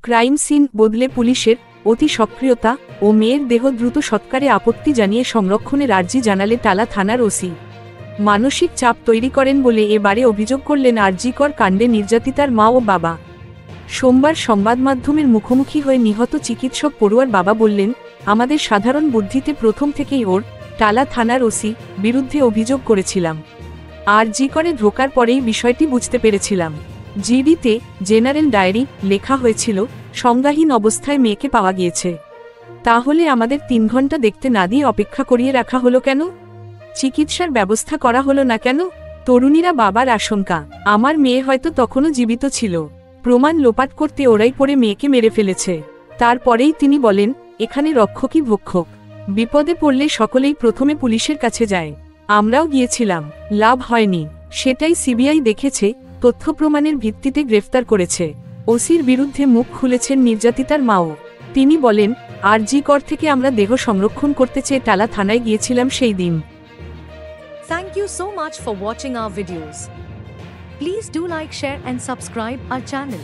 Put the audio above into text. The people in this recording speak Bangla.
ক্রাইম সিন বদলে পুলিশের অতি সক্রিয়তা ও মেয়ের দেহ দ্রুত সৎকারে আপত্তি জানিয়ে সংরক্ষণের আর্জি জানালে টালা থানার ওসি মানসিক চাপ তৈরি করেন বলে এবারে অভিযোগ করলেন আরজিকর কাণ্ডে নির্যাতিতার মা ও বাবা। সোমবার সংবাদমাধ্যমের মুখোমুখি হয়ে নিহত চিকিৎসক পড়ুয়ার বাবা বললেন, আমাদের সাধারণ বুদ্ধিতে প্রথম থেকেই ওর টালা থানার ওসি বিরুদ্ধে অভিযোগ করেছিলাম। আরজিকরে ঢোকার পরেই বিষয়টি বুঝতে পেরেছিলাম। জিডিতে জেনারেল ডায়েরি লেখা হয়েছিল, সংজ্ঞাহীন অবস্থায় মেয়েকে পাওয়া গিয়েছে। তাহলে আমাদের 3 ঘন্টা দেখতে না দিয়ে অপেক্ষা করিয়ে রাখা হলো কেন? চিকিৎসার ব্যবস্থা করা হলো না কেন? তরুণীরা বাবার আশঙ্কা, আমার মেয়ে হয়তো তখনও জীবিত ছিল। প্রমাণ লোপাট করতে ওরাই পড়ে মেয়েকে মেরে ফেলেছে। তারপরেই তিনি বলেন, এখানে রক্ষকই ভক্ষক। বিপদে পড়লে সকলেই প্রথমে পুলিশের কাছে যায়। আমরাও গিয়েছিলাম, লাভ হয়নি। সেটাই সিবিআই দেখেছে, তথ্য প্রমাণের ভিত্তিতে গ্রেফতার করেছে। ওসির বিরুদ্ধে মুখ খুলেছেন নির্যাতিতার মাও। তিনি বলেন, আরজিকর থেকে আমরা দেহ সংরক্ষণ করতে চেয়ে টালা থানায় গিয়েছিলাম সেই দিন। Thank you so much for watching our videos. Please do like, share and subscribe our channel.